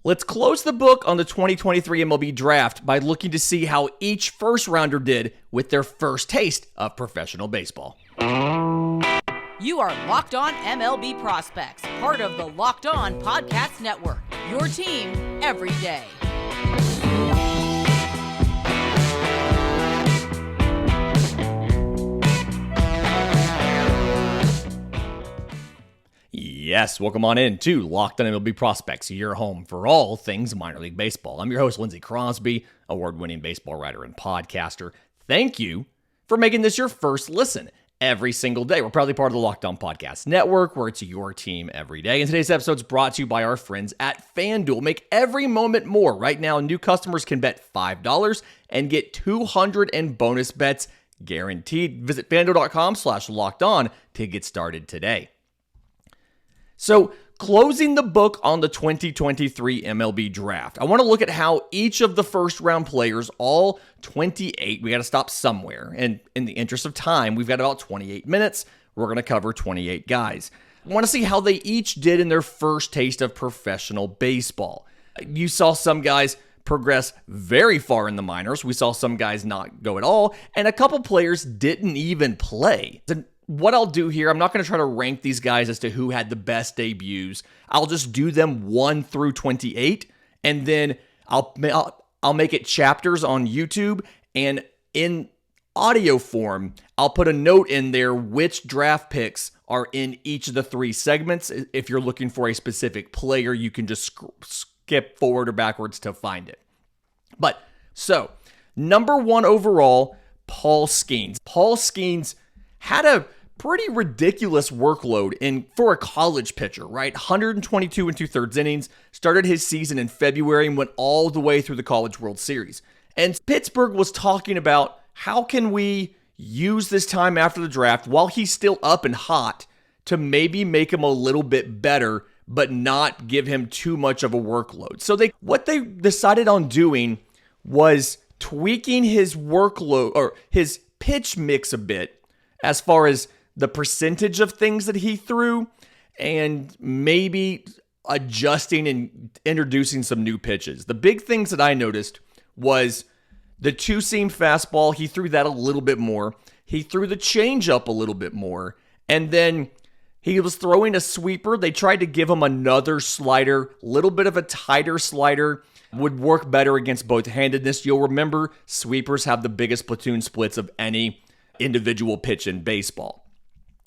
Let's close the book on the 2023 MLB Draft by looking to see how each first-rounder did with their first taste of professional baseball. You are Locked On MLB Prospects, part of the Locked On Podcast Network, your team every day. Yes, welcome on in to Locked On MLB Prospects, your home for all things minor league baseball. I'm your host, Lindsay Crosby, award-winning baseball writer and podcaster. Thank you for making this your first listen every single day. We're proudly part of the Locked On Podcast Network, where it's your team every day. And today's episode is brought to you by our friends at FanDuel. Make every moment more. Right now, new customers can bet $5 and get $200 in bonus bets guaranteed. Visit FanDuel.com/lockedon to get started today. So, closing the book on the 2023 MLB Draft, I want to look at how each of the first-round players, all 28, we got to stop somewhere. And in the interest of time, we've got about 28 minutes. We're going to cover 28 guys. I want to see how they each did in their first taste of professional baseball. You saw some guys progress very far in the minors. We saw some guys not go at all. And a couple players didn't even play. What I'll do here, I'm not going to try to rank these guys as to who had the best debuts. I'll just do them 1 through 28, and then I'll make it chapters on YouTube, and in audio form, I'll put a note in there which draft picks are in each of the 3 segments. If you're looking for a specific player, you can just skip forward or backwards to find it. But, so, number 1 overall, Paul Skeens. Paul Skeens had a pretty ridiculous workload for a college pitcher, right? 122 and 2/3 innings, started his season in February and went all the way through the College World Series. And Pittsburgh was talking about how can we use this time after the draft while he's still up and hot to maybe make him a little bit better, but not give him too much of a workload. So what they decided on doing was tweaking his workload or his pitch mix a bit as far as the percentage of things that he threw, and maybe adjusting and introducing some new pitches. The big things that I noticed was the 2-seam fastball. He threw that a little bit more. He threw the changeup a little bit more. And then he was throwing a sweeper. They tried to give him another slider, a little bit of a tighter slider. Would work better against both-handedness. You'll remember sweepers have the biggest platoon splits of any individual pitch in baseball.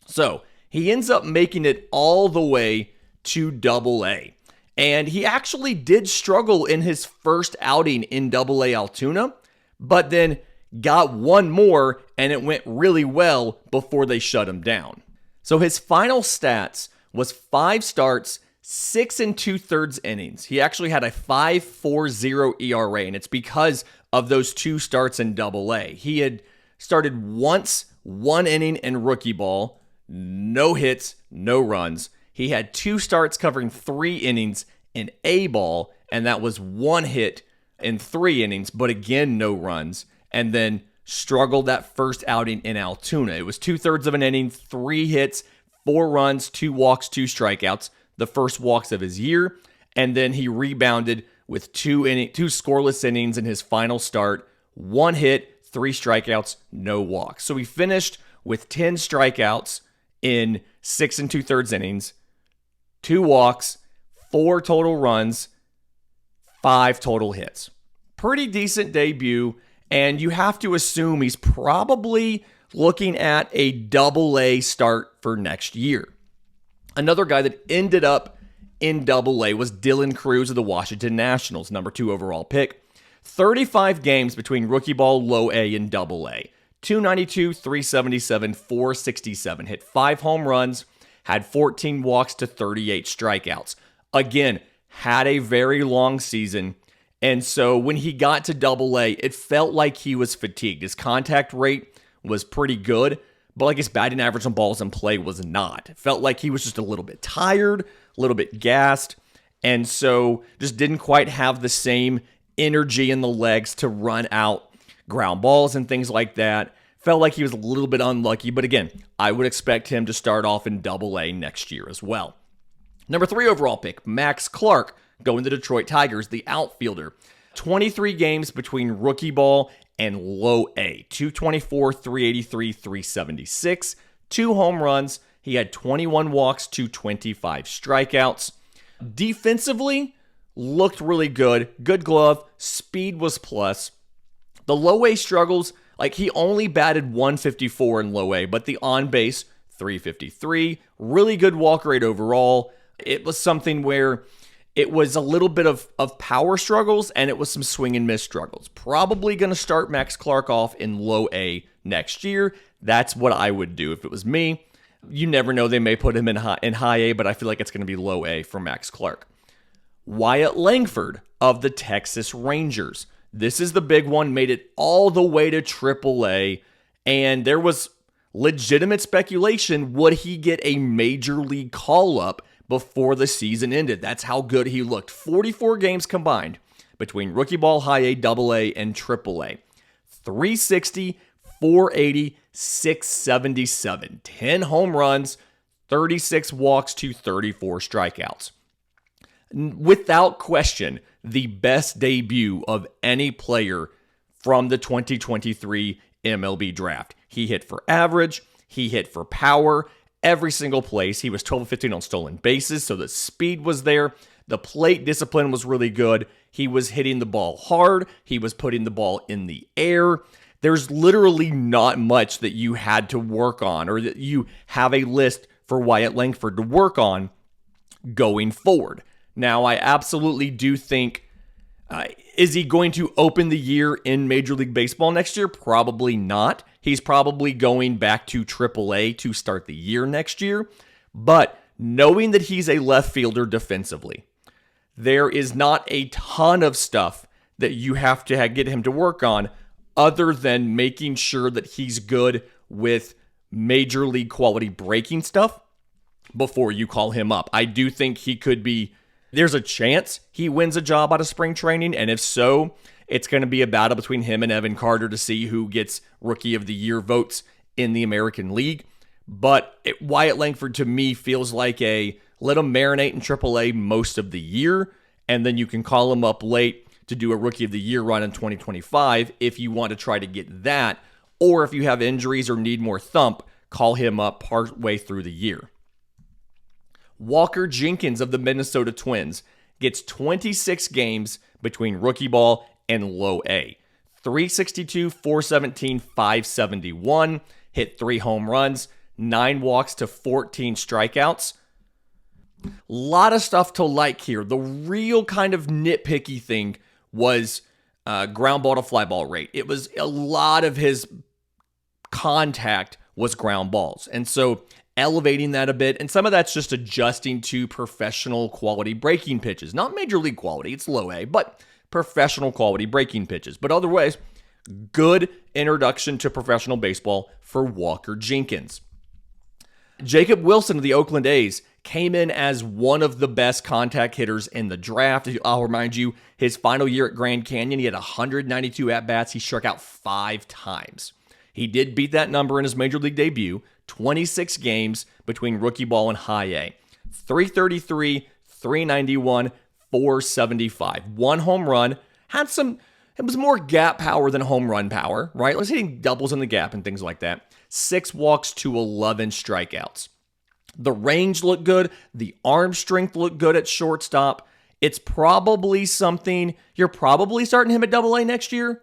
So he ends up making it all the way to Double-A. And he actually did struggle in his first outing in Double-A Altoona, but then got one more and it went really well before they shut him down. So his final stats was 5 starts, 6 and 2/3 innings. He actually had a 5.40 ERA, and it's because of those 2 starts in Double-A. He had started once, 1 inning in rookie ball, no hits, no runs. He had 2 starts covering 3 innings in A ball, and that was 1 hit in 3 innings, but again, no runs. And then struggled that first outing in Altoona. It was 2/3 of an inning, 3 hits, 4 runs, 2 walks, 2 strikeouts, the first walks of his year. And then he rebounded with 2 scoreless innings in his final start, 1 hit, 3 strikeouts, no walks. So he finished with 10 strikeouts in 6 and 2/3 innings, 2 walks, 4 total runs, 5 total hits. Pretty decent debut, and you have to assume he's probably looking at a Double-A start for next year. Another guy that ended up in Double-A was Dylan Cruz of the Washington Nationals, number 2 overall pick. 35 games between rookie ball, low A, and Double-A. 292, 377, 467. Hit 5 home runs, had 14 walks to 38 strikeouts. Again, had a very long season. And so when he got to Double-A, it felt like he was fatigued. His contact rate was pretty good, but like his batting average on balls in play was not. It felt like he was just a little bit tired, a little bit gassed, and so just didn't quite have the same energy in the legs to run out ground balls and things like that. Felt like he was a little bit unlucky, but again, I would expect him to start off in Double-A next year as well. Number 3 overall pick, Max Clark, going to Detroit Tigers, the outfielder. 23 games between rookie ball and low A. 224, 383, 376. 2 home runs. He had 21 walks to 25 strikeouts. Defensively, looked really good. Good glove. Speed was plus. The low A struggles, like he only batted 154 in low A, but the on base, 353. Really good walk rate overall. It was something where it was a little bit of power struggles and it was some swing and miss struggles. Probably going to start Max Clark off in low A next year. That's what I would do if it was me. You never know. They may put him in high A, but I feel like it's going to be low A for Max Clark. Wyatt Langford of the Texas Rangers. This is the big one. Made it all the way to AAA. And there was legitimate speculation. Would he get a major league call-up before the season ended? That's how good he looked. 44 games combined between rookie ball, high A, double A, and triple A. 360, 480, 677. 10 home runs, 36 walks to 34 strikeouts. Without question, the best debut of any player from the 2023 MLB Draft. He hit for average, he hit for power, every single place. He was 12 of 15 on stolen bases, so the speed was there. The plate discipline was really good. He was hitting the ball hard. He was putting the ball in the air. There's literally not much that you had to work on or that you have a list for Wyatt Langford to work on going forward. Now, I absolutely do think, is he going to open the year in Major League Baseball next year? Probably not. He's probably going back to AAA to start the year next year. But knowing that he's a left fielder defensively, there is not a ton of stuff that you have to get him to work on other than making sure that he's good with Major League quality breaking stuff before you call him up. I do think he could be... There's a chance he wins a job out of spring training, and if so, it's going to be a battle between him and Evan Carter to see who gets Rookie of the Year votes in the American League. But Wyatt Langford, to me, feels like let him marinate in AAA most of the year, and then you can call him up late to do a Rookie of the Year run in 2025 if you want to try to get that, or if you have injuries or need more thump, call him up partway through the year. Walker Jenkins of the Minnesota Twins gets 26 games between rookie ball and low A. 362, 417, 571, hit 3 home runs, 9 walks to 14 strikeouts. A lot of stuff to like here. The real kind of nitpicky thing was ground ball to fly ball rate. It was a lot of his contact was ground balls. And so elevating that a bit, and some of that's just adjusting to professional quality breaking pitches. Not major league quality, it's low A, but professional quality breaking pitches. But otherwise, good introduction to professional baseball for Walker Jenkins. Jacob Wilson of the Oakland A's came in as one of the best contact hitters in the draft. I'll remind you, his final year at Grand Canyon, he had 192 at-bats. He struck out 5 times. He did beat that number in his major league debut, 26 games between rookie ball and high A. 333, 391, 475. 1 home run. It was more gap power than home run power, right? It was hitting doubles in the gap and things like that. 6 walks to 11 strikeouts. The range looked good. The arm strength looked good at shortstop. It's probably something, you're probably starting him at Double A next year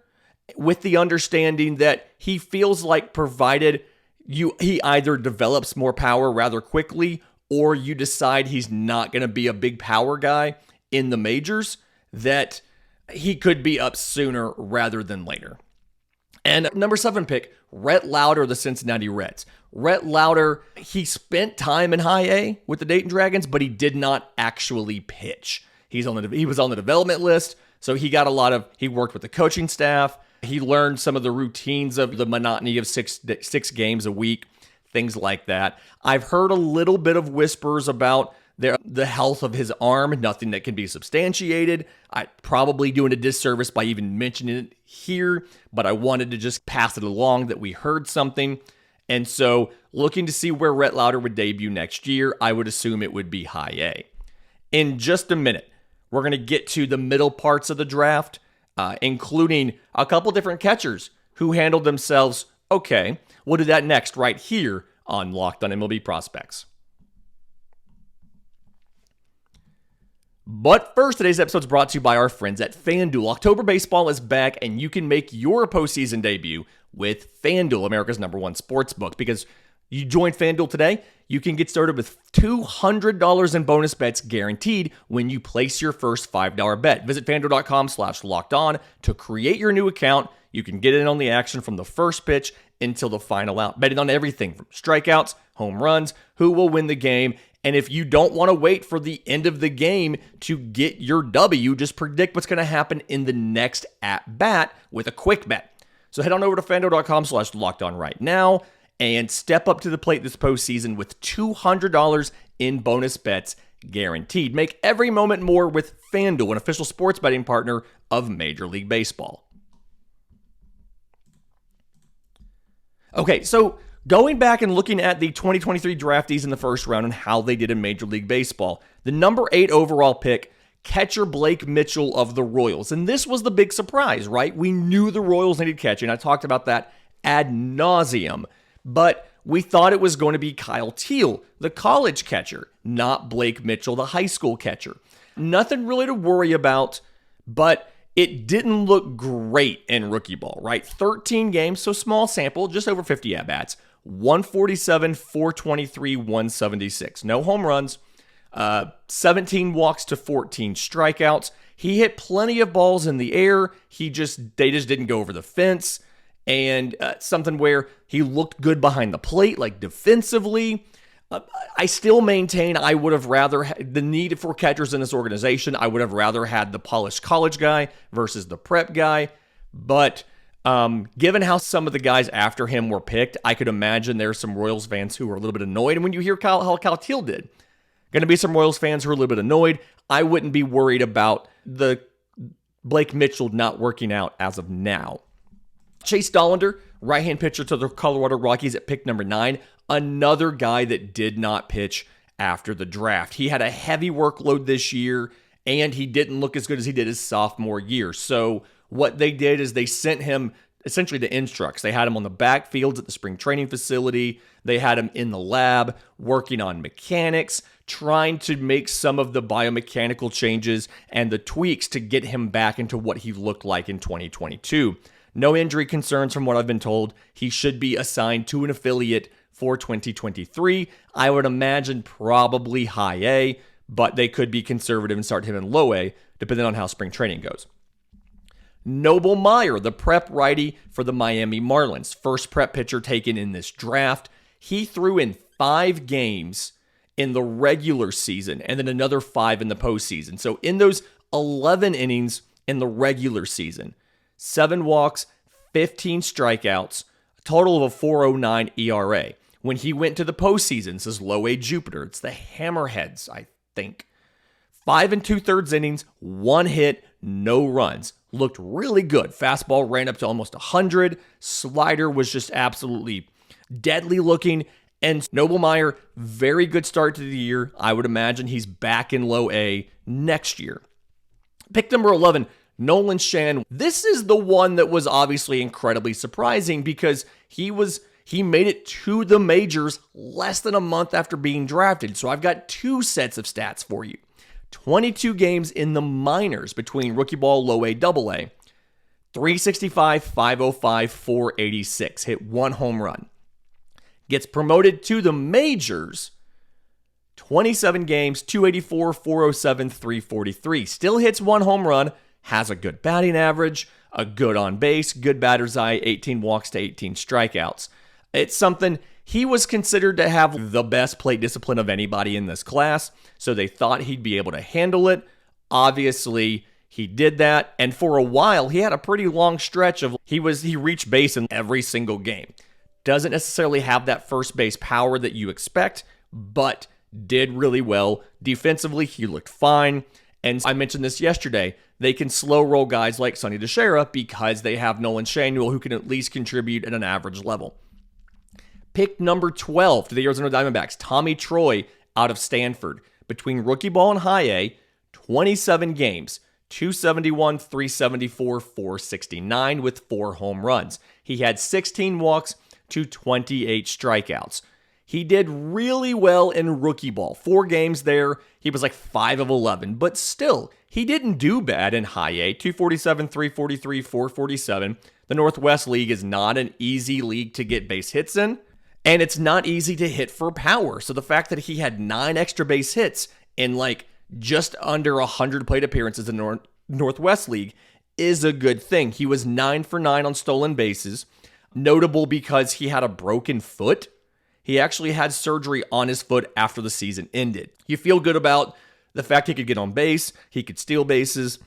with the understanding that he feels like provided he either develops more power rather quickly or you decide he's not going to be a big power guy in the majors, that he could be up sooner rather than later. And number 7 pick, Rhett Lauder of the Cincinnati Reds. Rhett Lauder, he spent time in high A with the Dayton Dragons, but he did not actually pitch. He was on the development list, so he worked with the coaching staff. He learned some of the routines of the monotony of six games a week, things like that. I've heard a little bit of whispers about the health of his arm, nothing that can be substantiated. I'm probably doing a disservice by even mentioning it here, but I wanted to just pass it along that we heard something. And so looking to see where Rhett Lauder would debut next year, I would assume it would be high A. In just a minute, we're going to get to the middle parts of the draft, including a couple different catchers who handled themselves okay. We'll do that next right here on Locked On MLB Prospects. But first, today's episode is brought to you by our friends at FanDuel. October baseball is back, and you can make your postseason debut with FanDuel, America's #1 sportsbook. Because you join FanDuel today, you can get started with $200 in bonus bets guaranteed when you place your first $5 bet. Visit FanDuel.com/lockedon to create your new account. You can get in on the action from the first pitch until the final out, betting on everything from strikeouts, home runs, who will win the game. And if you don't want to wait for the end of the game to get your W, just predict what's going to happen in the next at-bat with a quick bet. So head on over to FanDuel.com/lockedon right now and step up to the plate this postseason with $200 in bonus bets guaranteed. Make every moment more with FanDuel, an official sports betting partner of Major League Baseball. Okay, so going back and looking at the 2023 draftees in the first round and how they did in Major League Baseball, the number 8 overall pick, catcher Blake Mitchell of the Royals. And this was the big surprise, right? We knew the Royals needed catching. I talked about that ad nauseum. But we thought it was going to be Kyle Teal, the college catcher, not Blake Mitchell, the high school catcher. Nothing really to worry about, but it didn't look great in rookie ball, right? 13 games, so small sample, just over 50 at-bats. 147, 423, 176. No home runs, 17 walks to 14 strikeouts. He hit plenty of balls in the air. They just didn't go over the fence. And something where he looked good behind the plate, like defensively. I still maintain I would have rather the need for catchers in this organization. I would have rather had the polished college guy versus the prep guy. But given how some of the guys after him were picked, I could imagine there's some Royals fans who are a little bit annoyed. And when you hear how Kyle Teal did, going to be some Royals fans who are a little bit annoyed. I wouldn't be worried about the Blake Mitchell not working out as of now. Chase Dollander, right-hand pitcher to the Colorado Rockies at pick number 9. Another guy that did not pitch after the draft. He had a heavy workload this year, and he didn't look as good as he did his sophomore year. So what they did is they sent him essentially to instructs. They had him on the backfields at the spring training facility. They had him in the lab working on mechanics, trying to make some of the biomechanical changes and the tweaks to get him back into what he looked like in 2022. No injury concerns from what I've been told. He should be assigned to an affiliate for 2023. I would imagine probably high A, but they could be conservative and start him in low A, depending on how spring training goes. Noble Meyer, the prep righty for the Miami Marlins, first prep pitcher taken in this draft. He threw in 5 games in the regular season and then another 5 in the postseason. So in those 11 innings in the regular season, 7 walks, 15 strikeouts, a total of a 4.09 ERA. When he went to the postseason, this is low A Jupiter. It's the Hammerheads, I think. 5 2/3 innings, 1 hit, no runs. Looked really good. Fastball ran up to almost 100. Slider was just absolutely deadly looking. And Noble Meyer, very good start to the year. I would imagine he's back in low A next year. Pick number 11, Nolan Schanuel. This is the one that was obviously incredibly surprising because he made it to the majors less than a month after being drafted. So I've got 2 sets of stats for you. 22 games in the minors between rookie ball, low A, double A. 365, 505, 486. Hit 1 home run. Gets promoted to the majors. 27 games, 284, 407, 343. Still hits 1 home run. Has a good batting average, a good on base, good batter's eye, 18 walks to 18 strikeouts. It's something he was considered to have the best plate discipline of anybody in this class, so they thought he'd be able to handle it. Obviously, he did that, and for a while, he had a pretty long stretch of he reached base in every single game. Doesn't necessarily have that first base power that you expect, but did really well. Defensively, he looked fine. And I mentioned this yesterday. They can slow roll guys like Sonny DeShera because they have Nolan Schanuel who can at least contribute at an average level. Pick number 12 to the Arizona Diamondbacks, Tommy Troy out of Stanford. Between rookie ball and high A, 27 games, 271, 374, 469 with 4 home runs. He had 16 walks to 28 strikeouts. He did really well in rookie ball. 4 games there, he was like 5 of 11, but still, he didn't do bad in high A, 247, 343, 447. The Northwest League is not an easy league to get base hits in, and it's not easy to hit for power. So the fact that he had 9 extra base hits in like just under 100 plate appearances in the Northwest League is a good thing. He was 9 for 9 on stolen bases, notable because he had a broken foot. He actually had surgery on his foot after the season ended. You feel good about the fact he could get on base, he could steal bases.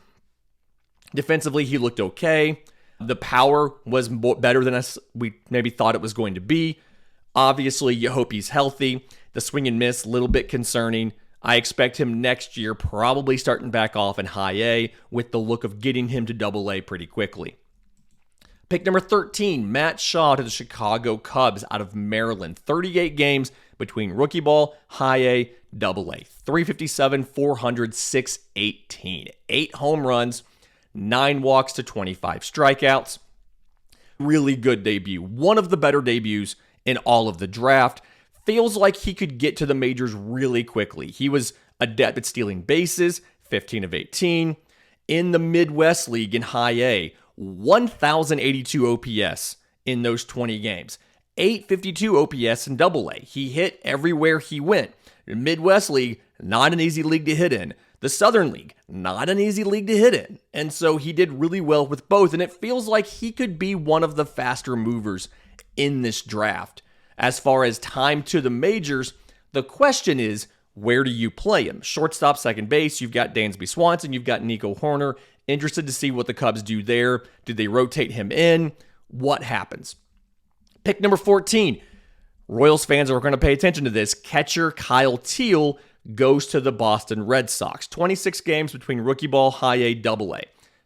Defensively, he looked okay. The power was better than we maybe thought it was going to be. Obviously, you hope he's healthy. The swing and miss, a little bit concerning. I expect him next year probably starting back off in high A with the look of getting him to double A pretty quickly. Pick number 13, Matt Shaw to the Chicago Cubs out of Maryland. 38 games between rookie ball, high A, double A. 357, 400, 618. 8 home runs, 9 walks to 25 strikeouts. Really good debut. One of the better debuts in all of the draft. Feels like he could get to the majors really quickly. He was adept at stealing bases, 15 of 18. In the Midwest League in high A, 1,082 OPS in those 20 games. 852 OPS in double A. He hit everywhere he went. The Midwest League, not an easy league to hit in. The Southern League, not an easy league to hit in. And so he did really well with both, and it feels like he could be one of the faster movers in this draft. As far as time to the majors, the question is, where do you play him? Shortstop, second base, you've got Dansby Swanson, you've got Nico Horner. Interested to see what the Cubs do there. Do they rotate him in? What happens? Pick number 14. Royals fans are going to pay attention to this. Catcher Kyle Teel goes to the Boston Red Sox. 26 games between rookie ball, high A, double A.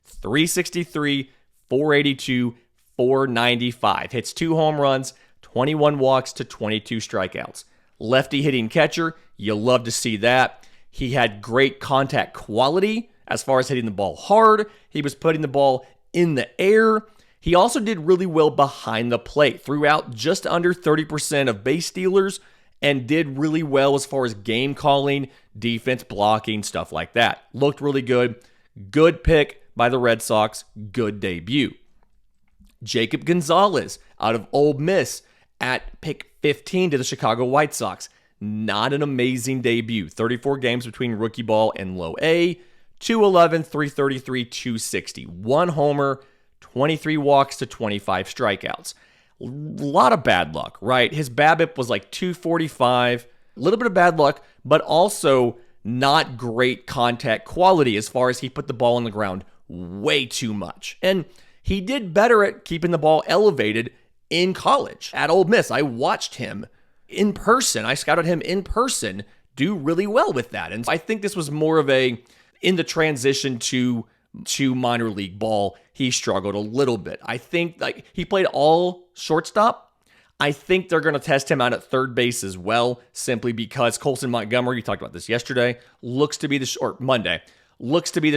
363, 482, 495. Hits 2 home runs, 21 walks to 22 strikeouts. Lefty hitting catcher, you love to see that. He had great contact quality as far as hitting the ball hard. He was putting the ball in the air. He also did really well behind the plate, threw out just under 30% of base stealers, and did really well as far as game calling, defense blocking, stuff like that. Looked really good. Good pick by the Red Sox. Good debut. Jacob Gonzalez out of Ole Miss at pick 15 to the Chicago White Sox. Not an amazing debut. 34 games between rookie ball and low A. 211, 333, 260. 1 homer, 23 walks to 25 strikeouts. A lot of bad luck, right? His BABIP was like 245. A little bit of bad luck, but also not great contact quality as far as he put the ball on the ground way too much. And he did better at keeping the ball elevated in college at Ole Miss. I watched him in person. I scouted him in person do really well with that. And I think this was more of in the transition to minor league ball, he struggled a little bit. I think like he played all shortstop. I think they're going to test him out at third base as well, simply because Colson Montgomery, you talked about this yesterday, looks to be the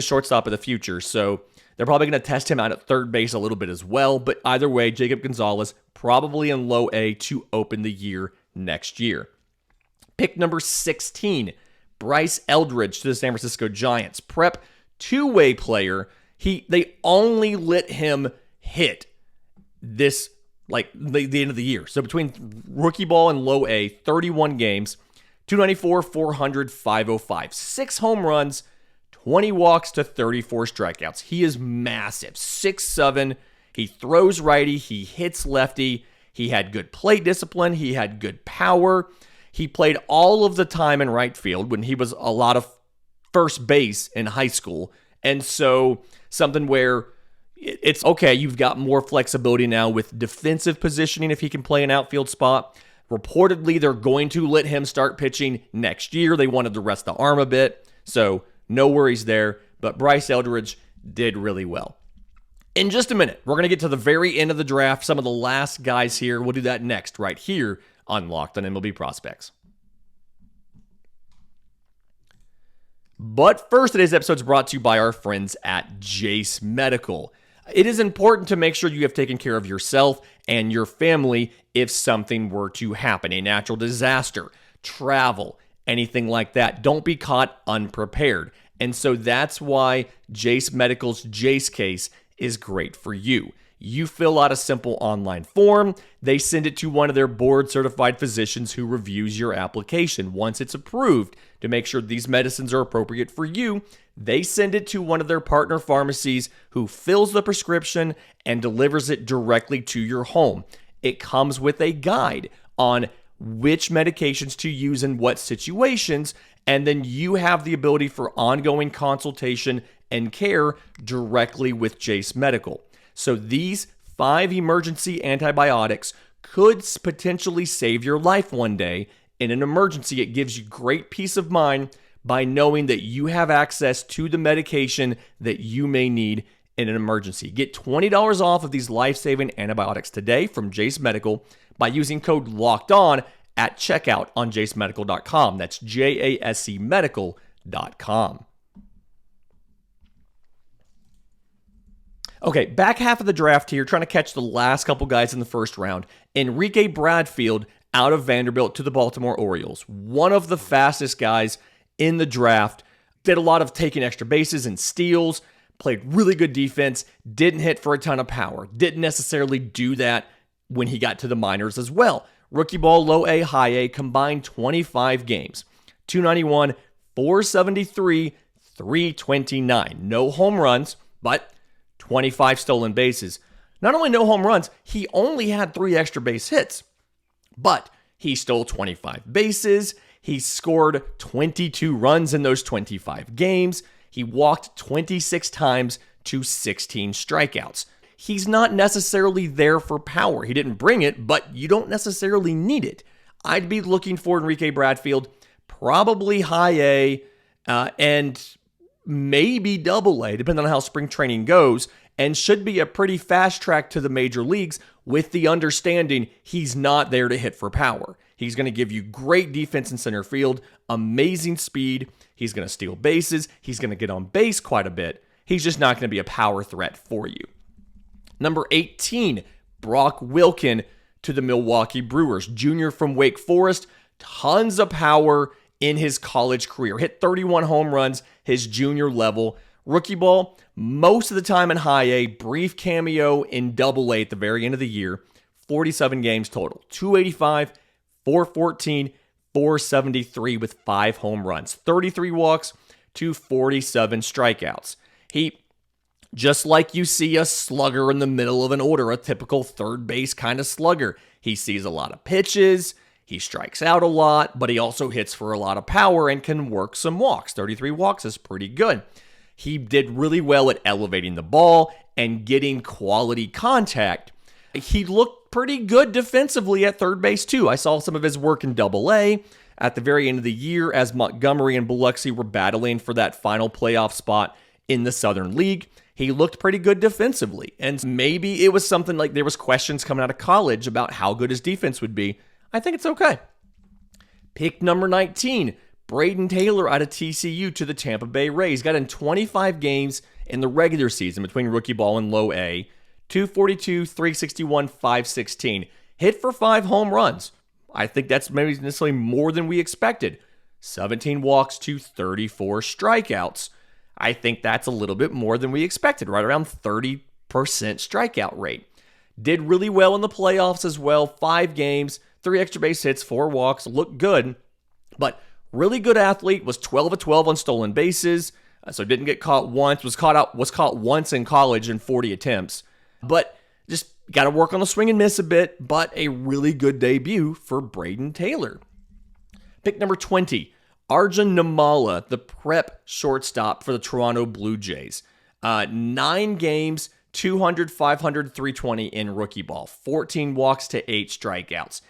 shortstop of the future. So they're probably going to test him out at third base a little bit as well. But either way, Jacob Gonzalez probably in low A to open the year next year. Pick number 16, Bryce Eldridge to the San Francisco Giants. Prep two-way player. They only let him hit this like the end of the year. So between rookie ball and low A, 31 games, 294, 400, 505. 6 home runs, 20 walks to 34 strikeouts. He is massive. 6'7". He throws righty. He hits lefty. He had good plate discipline. He had good power. He played all of the time in right field when he was a lot of first base in high school. And so something where it's okay, you've got more flexibility now with defensive positioning if he can play an outfield spot. Reportedly, they're going to let him start pitching next year. They wanted to rest the arm a bit, so no worries there. But Bryce Eldridge did really well. In just a minute, we're going to get to the very end of the draft, some of the last guys here. We'll do that next, right here on Locked On MLB Prospects. But first, today's episode is brought to you by our friends at Jase Medical. It is important to make sure you have taken care of yourself and your family if something were to happen, a natural disaster, travel, anything like that. Don't be caught unprepared. And so that's why Jase Medical's Jase case is great for you. You fill out a simple online form. They send it to one of their board-certified physicians who reviews your application. Once it's approved to make sure these medicines are appropriate for you, they send it to one of their partner pharmacies who fills the prescription and delivers it directly to your home. It comes with a guide on which medications to use in what situations, and then you have the ability for ongoing consultation and care directly with Jase Medical. So these 5 emergency antibiotics could potentially save your life one day. In an emergency, it gives you great peace of mind by knowing that you have access to the medication that you may need in an emergency. Get $20 off of these life-saving antibiotics today from Jase Medical by using code LOCKEDON at checkout on jasemedical.com. That's JASE medical.com. Okay, back half of the draft here, trying to catch the last couple guys in the first round. Enrique Bradfield out of Vanderbilt to the Baltimore Orioles. One of the fastest guys in the draft. Did a lot of taking extra bases and steals. Played really good defense. Didn't hit for a ton of power. Didn't necessarily do that when he got to the minors as well. Rookie ball, low A, high A, combined 25 games. 291, 473, 329. No home runs, but 25 stolen bases. Not only no home runs, he only had 3 extra base hits, but he stole 25 bases. He scored 22 runs in those 25 games. He walked 26 times to 16 strikeouts. He's not necessarily there for power. He didn't bring it, but you don't necessarily need it. I'd be looking for Enrique Bradfield, probably high A, and maybe double A, depending on how spring training goes, and should be a pretty fast track to the major leagues with the understanding he's not there to hit for power. He's going to give you great defense in center field, amazing speed. He's going to steal bases. He's going to get on base quite a bit. He's just not going to be a power threat for you. Number 18, Brock Wilken to the Milwaukee Brewers. Junior from Wake Forest, tons of power in his college career. Hit 31 home runs his junior level. Rookie ball, most of the time in high A, brief cameo in double A at the very end of the year. 47 games total. 285, 414, 473 with 5 home runs. 33 walks to 47 strikeouts. He, just like you see a slugger in the middle of an order, a typical third base kind of slugger. He sees a lot of pitches. He strikes out a lot, but he also hits for a lot of power and can work some walks. 33 walks is pretty good. He did really well at elevating the ball and getting quality contact. He looked pretty good defensively at third base too. I saw some of his work in Double A at the very end of the year as Montgomery and Biloxi were battling for that final playoff spot in the Southern League. He looked pretty good defensively, and maybe it was something like there was questions coming out of college about how good his defense would be. I think it's okay. Pick number 19, Braden Taylor out of TCU to the Tampa Bay Rays. Got in 25 games in the regular season between rookie ball and low A. 242, 361, 516. Hit for 5 home runs. I think that's maybe necessarily more than we expected. 17 walks to 34 strikeouts. I think that's a little bit more than we expected, right around 30% strikeout rate. Did really well in the playoffs as well. 5 games, 3 extra base hits, 4 walks, looked good. But really good athlete, was 12 of 12 on stolen bases, so didn't get caught once, was caught once in college in 40 attempts. But just got to work on the swing and miss a bit, but a really good debut for Braden Taylor. Pick number 20, Arjun Namala, the prep shortstop for the Toronto Blue Jays. 9 games, 200, 500, 320 in rookie ball. 14 walks to 8 strikeouts.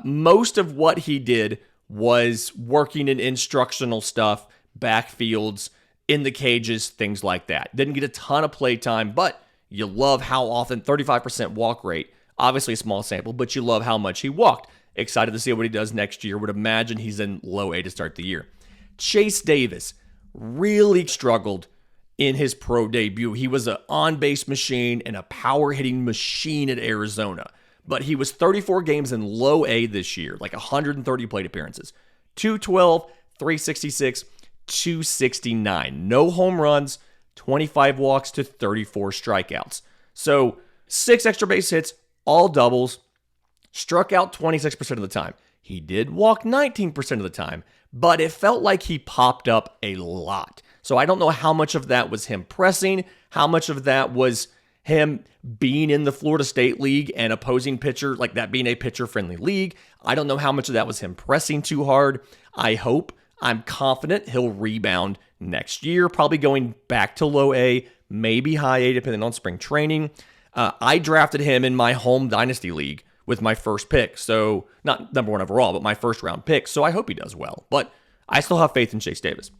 Most of what he did was working in instructional stuff, backfields, in the cages, things like that. Didn't get a ton of play time, but you love how often, 35% walk rate, obviously a small sample, but you love how much he walked. Excited to see what he does next year. Would imagine he's in low A to start the year. Chase Davis really struggled in his pro debut. He was an on-base machine and a power-hitting machine at Arizona. But he was 34 games in low A this year, like 130 plate appearances. 212, 366, 269. No home runs, 25 walks to 34 strikeouts. So 6 extra base hits, all doubles, struck out 26% of the time. He did walk 19% of the time, but it felt like he popped up a lot. So I don't know how much of that was him pressing, how much of that was him being in the Florida State League and opposing pitcher, like that being a pitcher-friendly league. I don't know how much of that was him pressing too hard. I'm confident he'll rebound next year, probably going back to low A, maybe high A, depending on spring training. I drafted him in my home dynasty league with my first pick. So not number one overall, but my first round pick. So I hope he does well. But I still have faith in Chase Davis.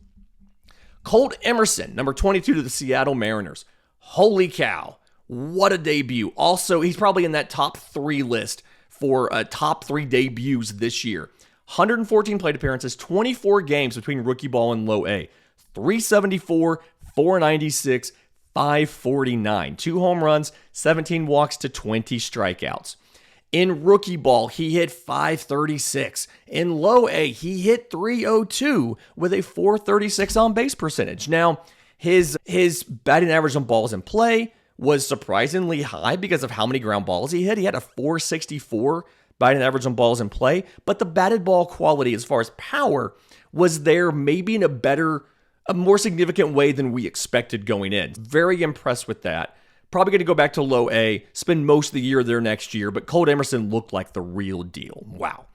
Colt Emerson, number 22 to the Seattle Mariners. Holy cow. What a debut. Also, he's probably in that top 3 list for top 3 debuts this year. 114 plate appearances, 24 games between rookie ball and low A. 374, 496, 549. 2 home runs, 17 walks to 20 strikeouts. In rookie ball, he hit 536. In low A, he hit 302 with a 436 on base percentage. Now, his batting average on balls in play was surprisingly high because of how many ground balls he hit. He had a 464 batting average on balls in play, but the batted ball quality as far as power was there maybe in a more significant way than we expected going in. Very impressed with that. Probably going to go back to low A, spend most of the year there next year, but Colt Emerson looked like the real deal. Wow.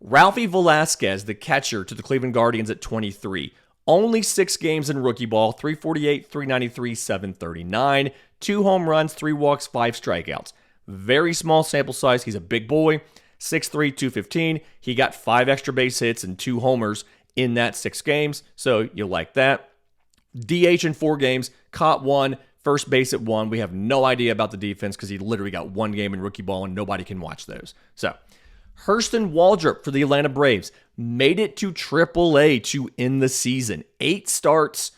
Ralphie Velasquez, the catcher to the Cleveland Guardians at 23. Only 6 games in rookie ball, 348, 393, 739. 2 home runs, 3 walks, 5 strikeouts. Very small sample size. He's a big boy. 6'3", 215. He got 5 extra base hits and 2 homers in that 6 games, so you'll like that. DH in 4 games, caught 1, first base at 1. We have no idea about the defense because he literally got 1 game in rookie ball and nobody can watch those. So, Hurston Waldrep for the Atlanta Braves made it to AAA to end the season. 8 starts,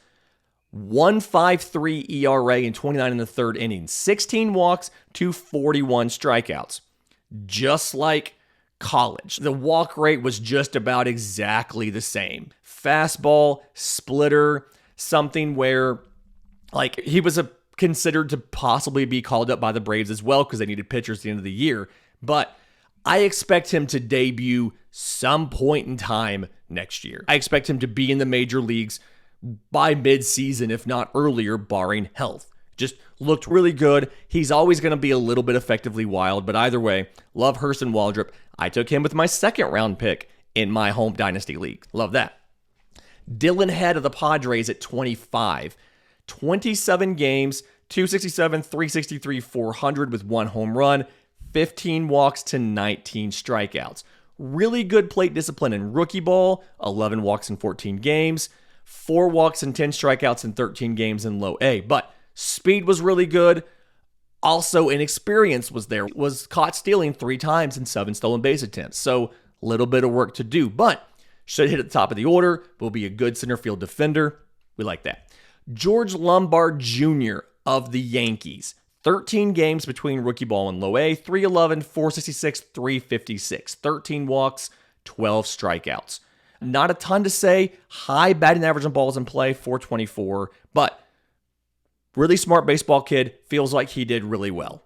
1.53 ERA and 29 in the 3rd inning. 16 walks to 41 strikeouts. Just like college, the walk rate was just about exactly the same. Fastball, splitter, something where like he was considered to possibly be called up by the Braves as well because they needed pitchers at the end of the year. But I expect him to debut some point in time next year. I expect him to be in the major leagues by mid-season, if not earlier, barring health. Just looked really good. He's always going to be a little bit effectively wild, but either way, love Hurston Waldrep. I took him with my 2nd round pick in my home dynasty league. Love that. Dylan Head of the Padres at 25. 27 games, 267, 363, 400 with 1 home run, 15 walks to 19 strikeouts. Really good plate discipline in rookie ball, 11 walks in 14 games, 4 walks and 10 strikeouts in 13 games in low A. But speed was really good. Also, inexperience was there. Was caught stealing 3 times in 7 stolen base attempts. So, a little bit of work to do, but should hit at the top of the order. Will be a good center field defender. We like that. George Lombard Jr. of the Yankees. 13 games between rookie ball and low A. 311, 466, 356. 13 walks, 12 strikeouts. Not a ton to say. High batting average on balls in play, 424. But really smart baseball kid. Feels like he did really well.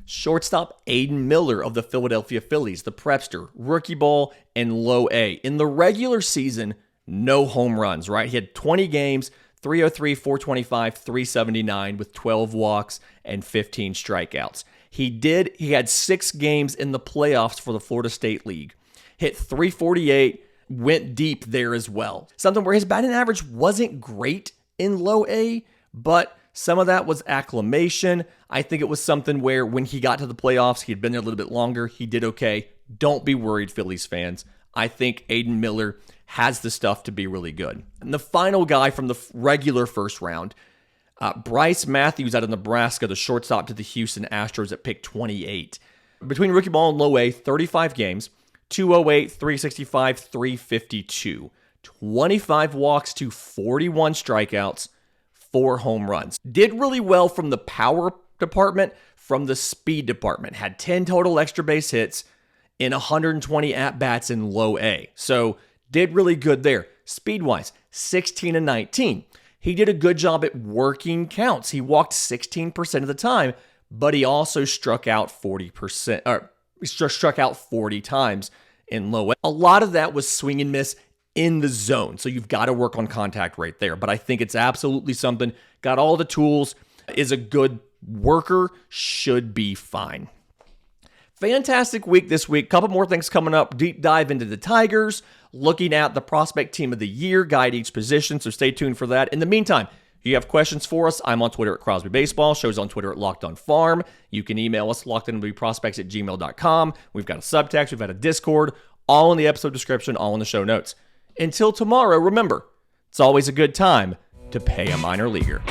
Shortstop Aiden Miller of the Philadelphia Phillies, the prepster, rookie ball and low A. In the regular season, no home runs, right? He had 20 games, 303, 425, 379 with 12 walks and 15 strikeouts. He had 6 games in the playoffs for the Florida State League. Hit 348, went deep there as well. Something where his batting average wasn't great in low A, but some of that was acclimation. I think it was something where when he got to the playoffs, he had been there a little bit longer. He did okay. Don't be worried, Phillies fans. I think Aiden Miller has the stuff to be really good. And the final guy from the regular first round, Bryce Matthews out of Nebraska, the shortstop to the Houston Astros at pick 28. Between rookie ball and low A, 35 games, 208, 365, 352. 25 walks to 41 strikeouts, 4 home runs. Did really well from the power department, from the speed department. Had 10 total extra base hits in 120 at-bats in low A. So did really good there. Speed-wise, 16 and 19. He did a good job at working counts. He walked 16% of the time, but he also struck out 40%, or struck out 40 times in low A. A lot of that was swing and miss in the zone. So you've got to work on contact right there. But I think it's absolutely something. Got all the tools, is a good worker, should be fine. Fantastic week this week. Couple more things coming up. Deep dive into the Tigers, looking at the prospect team of the year, guide each position. So stay tuned for that. In the meantime, if you have questions for us, I'm on Twitter at Crosby Baseball. Show's on Twitter at Locked On Farm. You can email us, lockedonmlbprospects@gmail.com. We've got a subtext. We've got a Discord. All in the episode description, all in the show notes. Until tomorrow, remember, it's always a good time to pay a minor leaguer.